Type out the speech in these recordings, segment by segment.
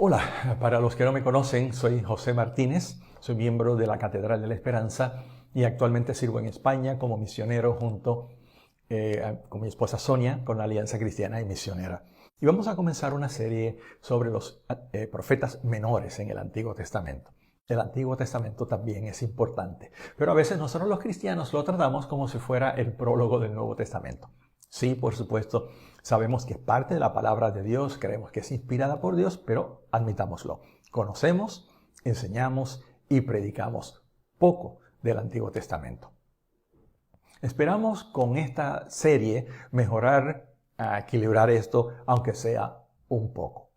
Hola, para los que no me conocen, soy José Martínez, soy miembro de la Catedral de la Esperanza y actualmente sirvo en España como misionero junto con mi esposa Sonia, con la Alianza Cristiana y Misionera. Y vamos a comenzar una serie sobre los profetas menores en el Antiguo Testamento. El Antiguo Testamento también es importante, pero a veces nosotros los cristianos lo tratamos como si fuera el prólogo del Nuevo Testamento. Sí, por supuesto, sabemos que es parte de la palabra de Dios, creemos que es inspirada por Dios, pero admitámoslo. Conocemos, enseñamos y predicamos poco del Antiguo Testamento. Esperamos con esta serie mejorar, equilibrar esto, aunque sea un poco.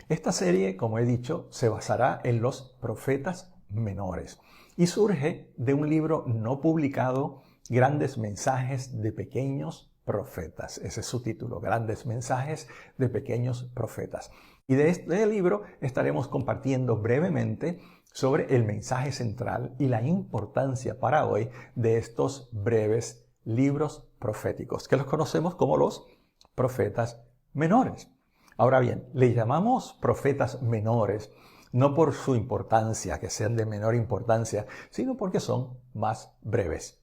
Esta serie, como he dicho, se basará en los profetas menores y surge de un libro no publicado, Grandes Mensajes de Pequeños Profetas. Ese es su título, Grandes Mensajes de Pequeños Profetas. Y de este libro estaremos compartiendo brevemente sobre el mensaje central y la importancia para hoy de estos breves libros proféticos, que los conocemos como los profetas menores. Ahora bien, le llamamos profetas menores no por su importancia, que sean de menor importancia, sino porque son más breves.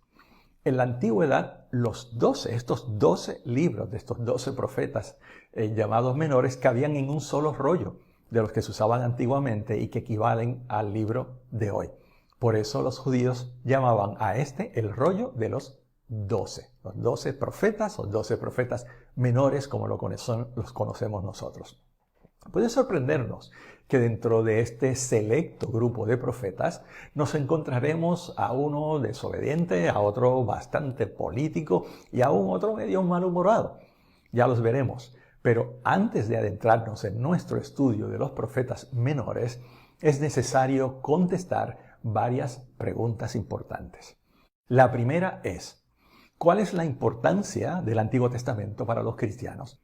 En la antigüedad, estos 12 libros de estos 12 profetas llamados menores cabían en un solo rollo de los que se usaban antiguamente y que equivalen al libro de hoy. Por eso los judíos llamaban a este el rollo de los 12 profetas o 12 profetas menores como los conocemos nosotros. Puede sorprendernos que dentro de este selecto grupo de profetas nos encontraremos a uno desobediente, a otro bastante político y a un otro medio malhumorado. Ya los veremos. Pero antes de adentrarnos en nuestro estudio de los profetas menores, es necesario contestar varias preguntas importantes. La primera es, ¿cuál es la importancia del Antiguo Testamento para los cristianos?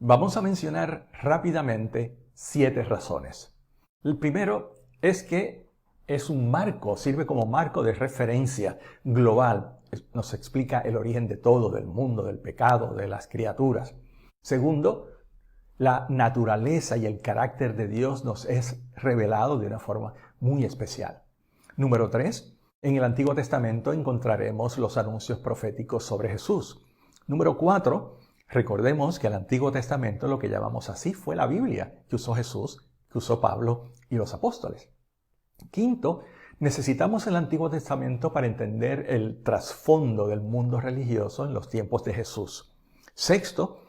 Vamos a mencionar rápidamente 7 razones. El primero es que es un marco, sirve como marco de referencia global. Nos explica el origen de todo, del mundo, del pecado, de las criaturas. Segundo, la naturaleza y el carácter de Dios nos es revelado de una forma muy especial. Número 3, en el Antiguo Testamento encontraremos los anuncios proféticos sobre Jesús. Número 4, recordemos que el Antiguo Testamento, lo que llamamos así, fue la Biblia que usó Jesús, que usó Pablo y los apóstoles. Quinto, necesitamos el Antiguo Testamento para entender el trasfondo del mundo religioso en los tiempos de Jesús. Sexto,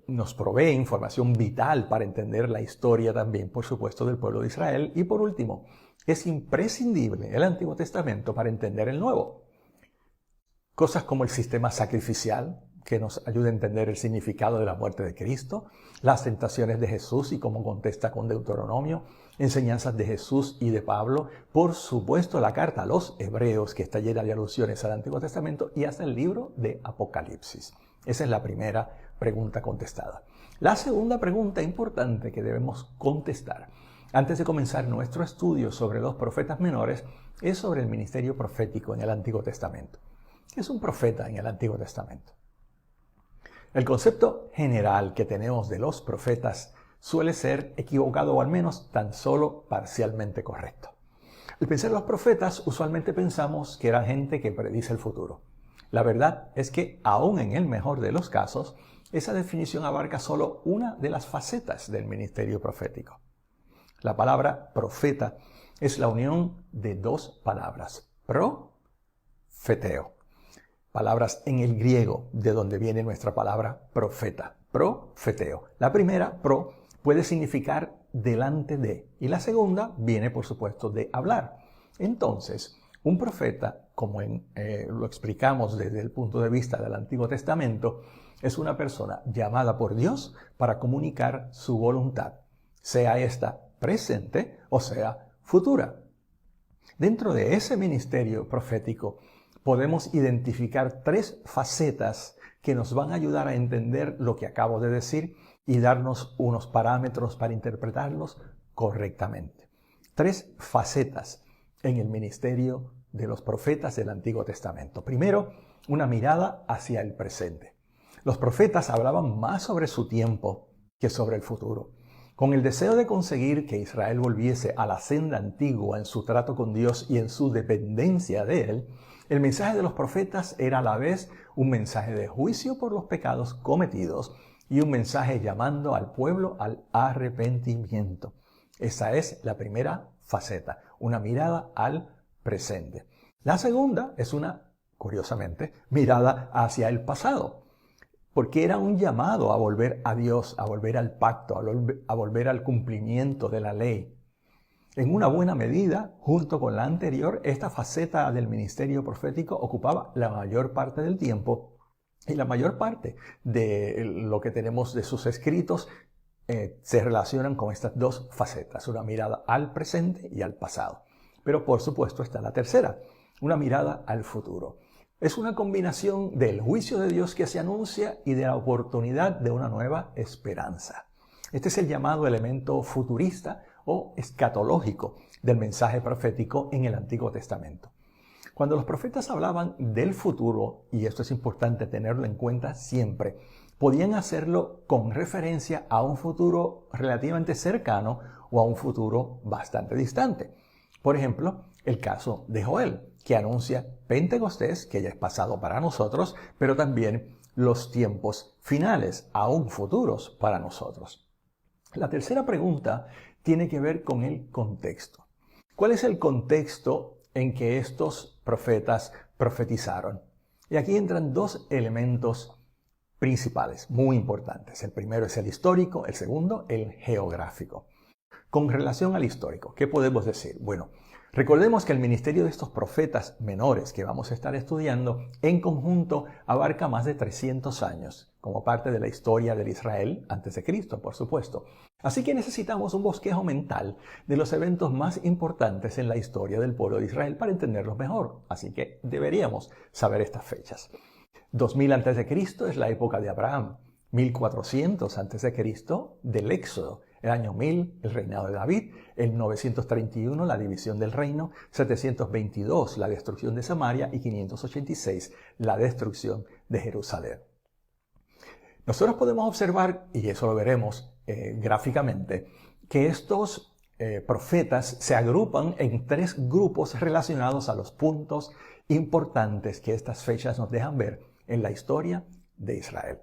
nos provee información vital para entender la historia también, por supuesto, del pueblo de Israel. Y por último, es imprescindible el Antiguo Testamento para entender el Nuevo. Cosas como el sistema sacrificial, que nos ayuda a entender el significado de la muerte de Cristo, las tentaciones de Jesús y cómo contesta con Deuteronomio, enseñanzas de Jesús y de Pablo, por supuesto la carta a los Hebreos, que está llena de alusiones al Antiguo Testamento, y hasta el libro de Apocalipsis. Esa es la primera pregunta contestada. La segunda pregunta importante que debemos contestar antes de comenzar nuestro estudio sobre los profetas menores es sobre el ministerio profético en el Antiguo Testamento. ¿Qué es un profeta en el Antiguo Testamento? El concepto general que tenemos de los profetas suele ser equivocado o al menos tan solo parcialmente correcto. Al pensar en los profetas, usualmente pensamos que era gente que predice el futuro. La verdad es que, aún en el mejor de los casos, esa definición abarca solo una de las facetas del ministerio profético. La palabra profeta es la unión de dos palabras, profeteo. Palabras en el griego, de donde viene nuestra palabra profeta, profeteo. La primera, pro, puede significar delante de, y la segunda viene, por supuesto, de hablar. Entonces, un profeta, como lo explicamos desde el punto de vista del Antiguo Testamento, es una persona llamada por Dios para comunicar su voluntad, sea esta presente o sea futura. Dentro de ese ministerio profético podemos identificar 3 facetas que nos van a ayudar a entender lo que acabo de decir y darnos unos parámetros para interpretarlos correctamente. 3 facetas en el ministerio de los profetas del Antiguo Testamento. Primero, una mirada hacia el presente. Los profetas hablaban más sobre su tiempo que sobre el futuro. Con el deseo de conseguir que Israel volviese a la senda antigua en su trato con Dios y en su dependencia de Él, el mensaje de los profetas era a la vez un mensaje de juicio por los pecados cometidos y un mensaje llamando al pueblo al arrepentimiento. Esa es la primera faceta, una mirada al presente. La segunda es una, curiosamente, mirada hacia el pasado, porque era un llamado a volver a Dios, a volver al pacto, a volver al cumplimiento de la ley. En una buena medida, junto con la anterior, esta faceta del ministerio profético ocupaba la mayor parte del tiempo y la mayor parte de lo que tenemos de sus escritos se relacionan con estas dos facetas, una mirada al presente y al pasado. Pero por supuesto está la tercera, una mirada al futuro. Es una combinación del juicio de Dios que se anuncia y de la oportunidad de una nueva esperanza. Este es el llamado elemento futurista o escatológico del mensaje profético en el Antiguo Testamento. Cuando los profetas hablaban del futuro, y esto es importante tenerlo en cuenta siempre, podían hacerlo con referencia a un futuro relativamente cercano o a un futuro bastante distante. Por ejemplo, el caso de Joel, que anuncia Pentecostés, que ya es pasado para nosotros, pero también los tiempos finales, aún futuros para nosotros. La tercera pregunta tiene que ver con el contexto. ¿Cuál es el contexto en que estos profetas profetizaron? Y aquí entran dos elementos principales, muy importantes. El primero es el histórico, el segundo, el geográfico. Con relación al histórico, ¿qué podemos decir? Bueno, recordemos que el ministerio de estos profetas menores que vamos a estar estudiando en conjunto abarca más de 300 años, como parte de la historia del Israel antes de Cristo, por supuesto. Así que necesitamos un bosquejo mental de los eventos más importantes en la historia del pueblo de Israel para entenderlos mejor. Así que deberíamos saber estas fechas. 2000 a.C. es la época de Abraham, 1400 a.C. del Éxodo, el año 1000 el reinado de David, el 931 la división del reino, 722 la destrucción de Samaria y 586 la destrucción de Jerusalén. Nosotros podemos observar, y eso lo veremos gráficamente, que estos profetas se agrupan en tres grupos relacionados a los puntos importantes que estas fechas nos dejan ver en la historia de Israel.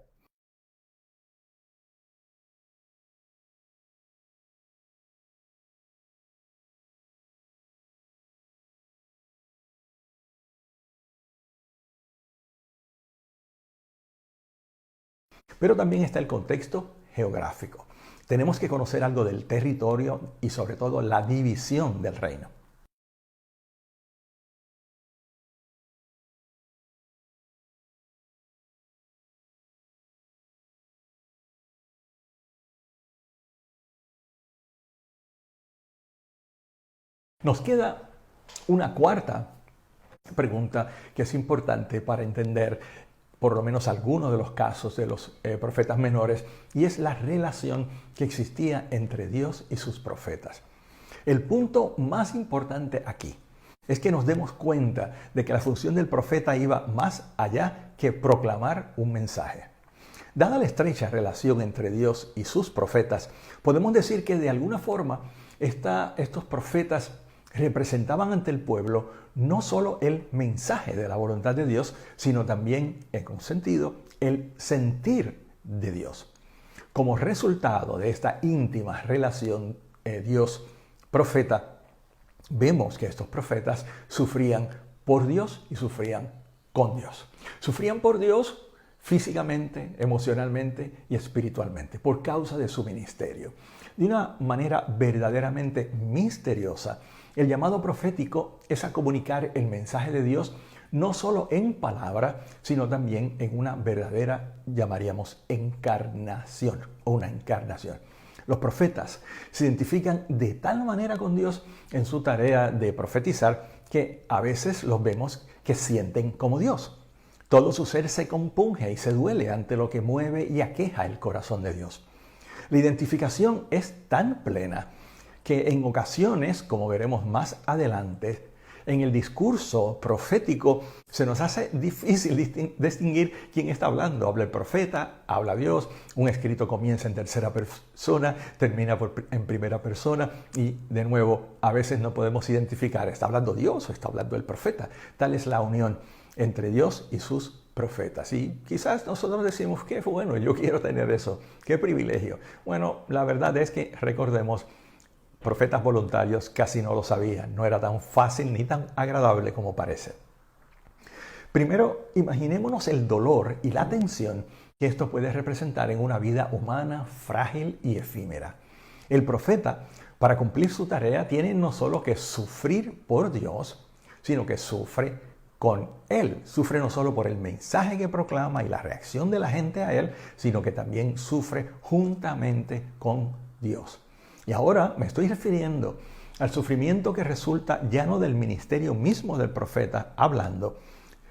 Pero también está el contexto geográfico. Tenemos que conocer algo del territorio y sobre todo la división del reino. Nos queda una cuarta pregunta que es importante para entender por lo menos algunos de los casos de los profetas menores, y es la relación que existía entre Dios y sus profetas. El punto más importante aquí es que nos demos cuenta de que la función del profeta iba más allá que proclamar un mensaje. Dada la estrecha relación entre Dios y sus profetas, podemos decir que de alguna forma estos profetas representaban ante el pueblo no solo el mensaje de la voluntad de Dios, sino también, en un sentido, el sentir de Dios. Como resultado de esta íntima relación Dios-profeta, vemos que estos profetas sufrían por Dios y sufrían con Dios. Sufrían por Dios físicamente, emocionalmente y espiritualmente, por causa de su ministerio. De una manera verdaderamente misteriosa, el llamado profético es a comunicar el mensaje de Dios no solo en palabra, sino también en una verdadera, llamaríamos, encarnación o una encarnación. Los profetas se identifican de tal manera con Dios en su tarea de profetizar que a veces los vemos que sienten como Dios. Todo su ser se compunge y se duele ante lo que mueve y aqueja el corazón de Dios. La identificación es tan plena que en ocasiones, como veremos más adelante, En el discurso profético se nos hace difícil distinguir quién está hablando. Habla el profeta, habla Dios, un escrito comienza en tercera persona, termina en primera persona y de nuevo a veces no podemos identificar, ¿está hablando Dios o está hablando el profeta? Tal es la unión entre Dios y sus profetas. Y quizás nosotros decimos, qué bueno, yo quiero tener eso, qué privilegio. Bueno, la verdad es que recordemos, profetas voluntarios casi no lo sabían, no era tan fácil ni tan agradable como parece. Primero, imaginémonos el dolor y la tensión que esto puede representar en una vida humana frágil y efímera. El profeta, para cumplir su tarea, tiene no solo que sufrir por Dios, sino que sufre con Él. Sufre no solo por el mensaje que proclama y la reacción de la gente a Él, sino que también sufre juntamente con Dios. Y ahora me estoy refiriendo al sufrimiento que resulta ya no del ministerio mismo del profeta hablando,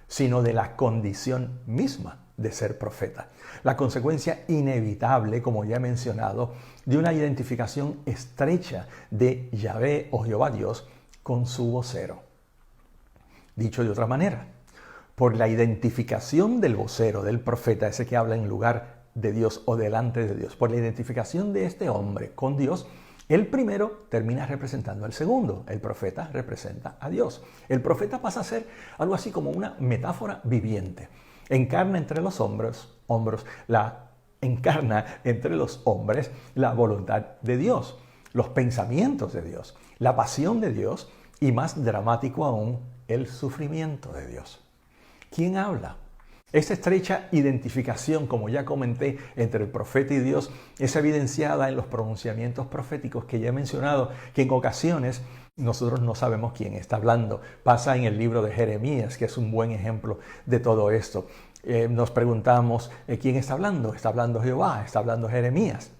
sino de la condición misma de ser profeta. La consecuencia inevitable, como ya he mencionado, de una identificación estrecha de Yahvé o Jehová Dios con su vocero. Dicho de otra manera, por la identificación del vocero, del profeta, ese que habla en lugar de Dios o delante de Dios, por la identificación de este hombre con Dios, el primero termina representando al segundo. El profeta representa a Dios. El profeta pasa a ser algo así como una metáfora viviente. Encarna entre los hombres la voluntad de Dios, los pensamientos de Dios, la pasión de Dios y, más dramático aún, el sufrimiento de Dios. ¿Quién habla? Esta estrecha identificación, como ya comenté, entre el profeta y Dios es evidenciada en los pronunciamientos proféticos que ya he mencionado, que en ocasiones nosotros no sabemos quién está hablando. Pasa en el libro de Jeremías, que es un buen ejemplo de todo esto. Nos preguntamos, ¿quién está hablando? ¿Está hablando Jehová? ¿Está hablando Jeremías?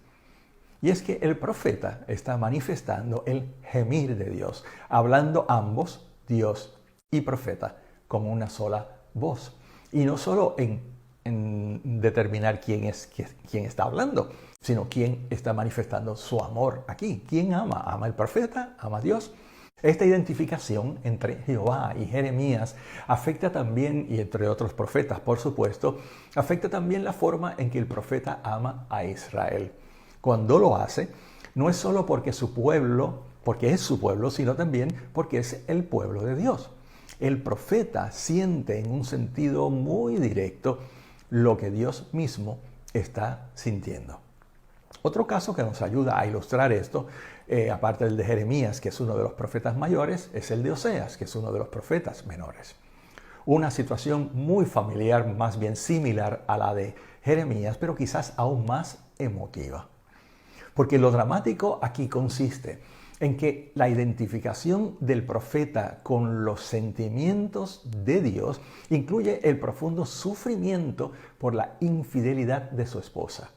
Y es que el profeta está manifestando el gemir de Dios, hablando ambos, Dios y profeta, con una sola voz. Y no solo en determinar quién está hablando, sino quién está manifestando su amor aquí. ¿Quién ama? ¿Ama el profeta? ¿Ama a Dios? Esta identificación entre Jehová y Jeremías afecta también, y entre otros profetas por supuesto, afecta también la forma en que el profeta ama a Israel. Cuando lo hace, no es solo porque es su pueblo, sino también porque es el pueblo de Dios. El profeta siente en un sentido muy directo lo que Dios mismo está sintiendo. Otro caso que nos ayuda a ilustrar esto, aparte del de Jeremías, que es uno de los profetas mayores, es el de Oseas, que es uno de los profetas menores. Una situación muy familiar, más bien similar a la de Jeremías, pero quizás aún más emotiva. Porque lo dramático aquí consiste en que la identificación del profeta con los sentimientos de Dios incluye el profundo sufrimiento por la infidelidad de su esposa.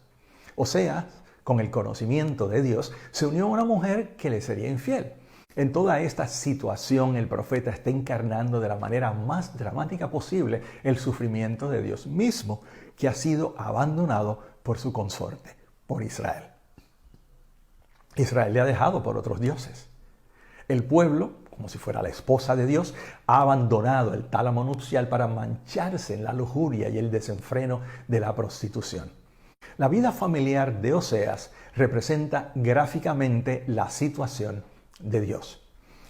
Oseas, con el conocimiento de Dios, se unió a una mujer que le sería infiel. En toda esta situación, el profeta está encarnando de la manera más dramática posible el sufrimiento de Dios mismo, que ha sido abandonado por su consorte, por Israel. Israel le ha dejado por otros dioses. El pueblo, como si fuera la esposa de Dios, ha abandonado el tálamo nupcial para mancharse en la lujuria y el desenfreno de la prostitución. La vida familiar de Oseas representa gráficamente la situación de Dios.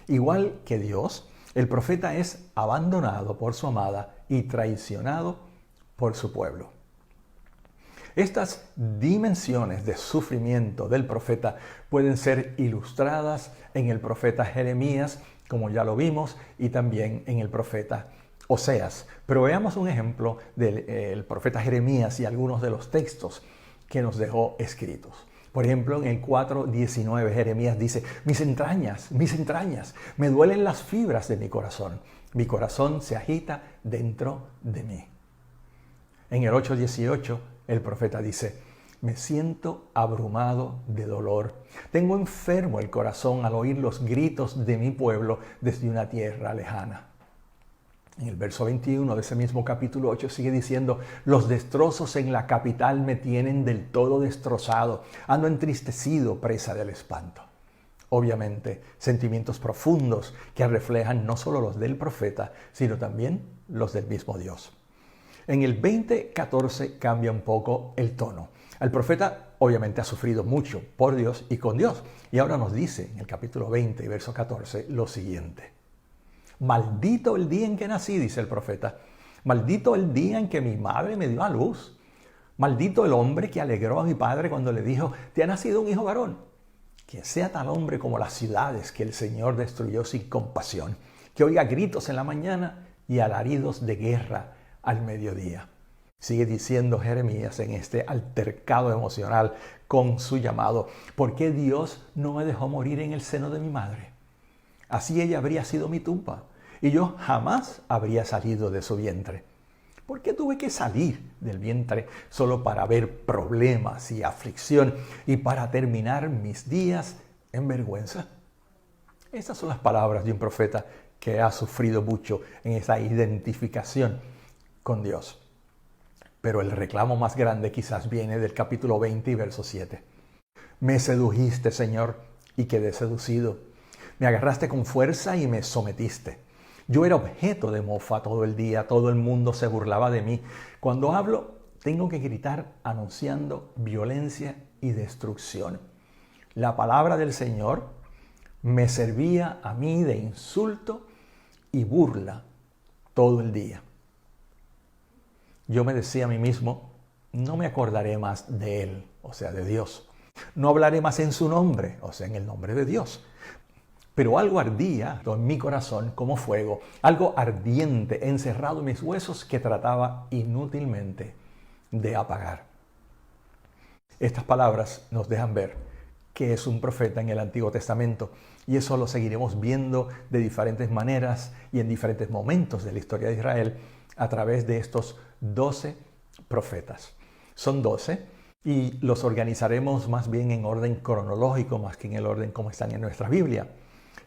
Igual que Dios, el profeta es abandonado por su amada y traicionado por su pueblo. Estas dimensiones de sufrimiento del profeta pueden ser ilustradas en el profeta Jeremías, como ya lo vimos, y también en el profeta Oseas. Pero veamos un ejemplo del profeta Jeremías y algunos de los textos que nos dejó escritos. Por ejemplo, en el 4:19 Jeremías dice: mis entrañas, me duelen las fibras de mi corazón se agita dentro de mí. En el 8:18 el profeta dice: me siento abrumado de dolor. Tengo enfermo el corazón al oír los gritos de mi pueblo desde una tierra lejana. En el verso 21 de ese mismo capítulo 8 sigue diciendo: los destrozos en la capital me tienen del todo destrozado. Ando entristecido, presa del espanto. obviamente, sentimientos profundos que reflejan no solo los del profeta, sino también los del mismo Dios. En el 20:14 cambia un poco el tono. El profeta obviamente ha sufrido mucho por Dios y con Dios. Y ahora nos dice en el capítulo 20, verso 14, lo siguiente. Maldito el día en que nací, dice el profeta. Maldito el día en que mi madre me dio a luz. Maldito el hombre que alegró a mi padre cuando le dijo, te ha nacido un hijo varón. Que sea tal hombre como las ciudades que el Señor destruyó sin compasión. Que oiga gritos en la mañana y alaridos de guerra al mediodía. Sigue diciendo Jeremías en este altercado emocional con su llamado. ¿Por qué Dios no me dejó morir en el seno de mi madre? Así ella habría sido mi tumba y yo jamás habría salido de su vientre. ¿Por qué tuve que salir del vientre solo para ver problemas y aflicción y para terminar mis días en vergüenza? Estas son las palabras de un profeta que ha sufrido mucho en esa identificación con Dios. Pero el reclamo más grande quizás viene del capítulo 20 y verso 7. Me sedujiste, Señor, y quedé seducido. Me agarraste con fuerza y me sometiste. Yo era objeto de mofa todo el día, todo el mundo se burlaba de mí. Cuando hablo, tengo que gritar anunciando violencia y destrucción. La palabra del Señor me servía a mí de insulto y burla todo el día. Yo me decía a mí mismo, no me acordaré más de Él, o sea, de Dios. No hablaré más en su nombre, o sea, en el nombre de Dios. Pero algo ardía en mi corazón como fuego, algo ardiente encerrado en mis huesos que trataba inútilmente de apagar. Estas palabras nos dejan ver que es un profeta en el Antiguo Testamento y eso lo seguiremos viendo de diferentes maneras y en diferentes momentos de la historia de Israel a través de estos 12 profetas. Son 12 y los organizaremos más bien en orden cronológico más que en el orden como están en nuestra Biblia.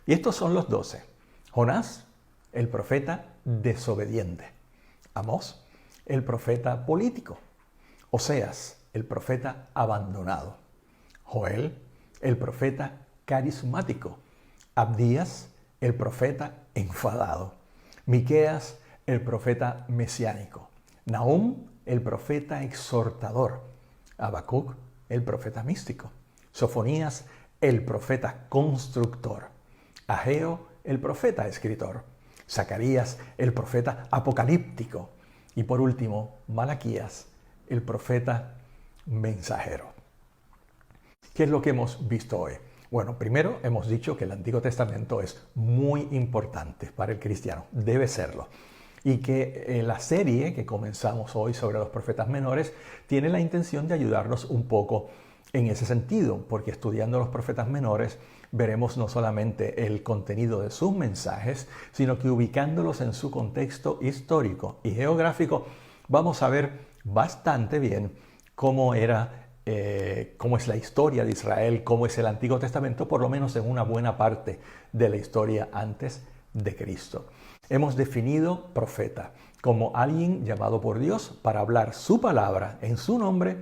Y estos son los 12. Jonás, el profeta desobediente. Amós, el profeta político. Oseas, el profeta abandonado. Joel, el profeta carismático. Abdías, el profeta enfadado. Miqueas, el profeta mesiánico. Nahum, el profeta exhortador. Habacuc, el profeta místico. Sofonías, el profeta constructor. Ageo, el profeta escritor. Zacarías, el profeta apocalíptico. Y por último, Malaquías, el profeta mensajero. ¿Qué es lo que hemos visto hoy? Bueno, primero hemos dicho que el Antiguo Testamento es muy importante para el cristiano, debe serlo. Y que la serie que comenzamos hoy sobre los profetas menores tiene la intención de ayudarnos un poco en ese sentido, porque estudiando los profetas menores veremos no solamente el contenido de sus mensajes, sino que ubicándolos en su contexto histórico y geográfico, vamos a ver bastante bien cómo es la historia de Israel, cómo es el Antiguo Testamento, por lo menos en una buena parte de la historia antes de Cristo. Hemos definido profeta como alguien llamado por Dios para hablar su palabra en su nombre,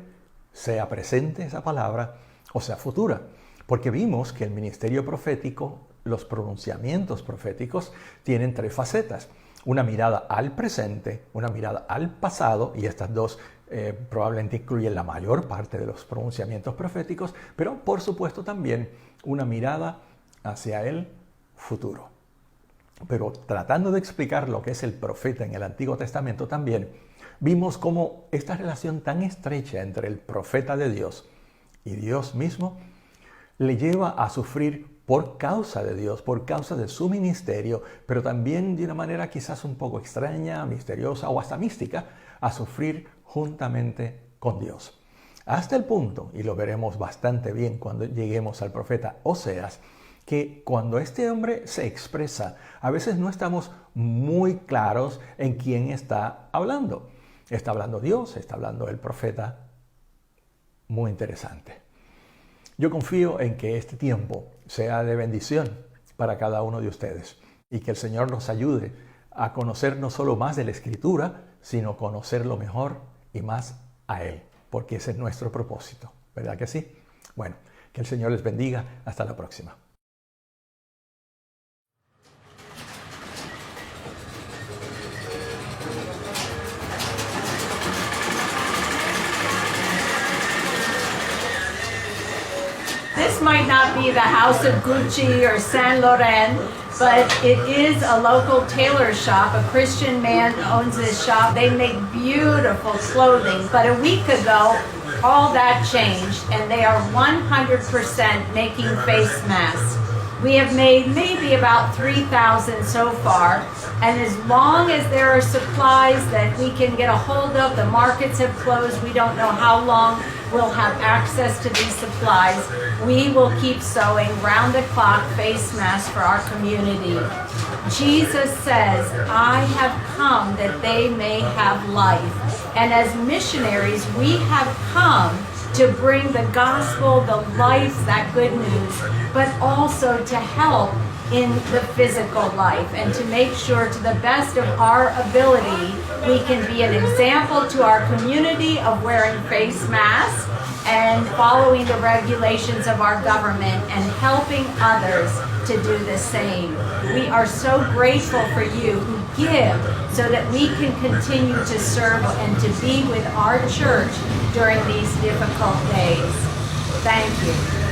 sea presente esa palabra o sea futura. Porque vimos que el ministerio profético, los pronunciamientos proféticos, tienen tres facetas. Una mirada al presente, una mirada al pasado, y estas dos probablemente incluyen la mayor parte de los pronunciamientos proféticos, pero por supuesto también una mirada hacia el futuro. Pero tratando de explicar lo que es el profeta en el Antiguo Testamento también, vimos cómo esta relación tan estrecha entre el profeta de Dios y Dios mismo le lleva a sufrir por causa de Dios, por causa de su ministerio, pero también de una manera quizás un poco extraña, misteriosa o hasta mística, a sufrir juntamente con Dios. Hasta el punto, y lo veremos bastante bien cuando lleguemos al profeta Oseas, que cuando este hombre se expresa, a veces no estamos muy claros en quién está hablando. Está hablando Dios, está hablando el profeta. Muy interesante. Yo confío en que este tiempo sea de bendición para cada uno de ustedes y que el Señor nos ayude a conocer no solo más de la Escritura, sino conocerlo mejor y más a Él, porque ese es nuestro propósito, ¿verdad que sí? Bueno, que el Señor les bendiga. Hasta la próxima. this might not be the House of Gucci or Saint Laurent, but it is a local tailor shop. A Christian man owns this shop. They make beautiful clothing. But a week ago, all that changed, and they are 100% making face masks. We have made maybe about 3,000 so far, and as long as there are supplies that we can get a hold of, the markets have closed, we don't know how long we'll have access to these supplies, we will keep sewing round-the-clock face masks for our community. Jesus says, I have come that they may have life. And as missionaries, we have come to bring the gospel, the life, that good news, but also to help in the physical life and to make sure to the best of our ability we can be an example to our community of wearing face masks and following the regulations of our government and helping others to do the same. We are so grateful for you who give so that we can continue to serve and to be with our church during these difficult days. Thank you.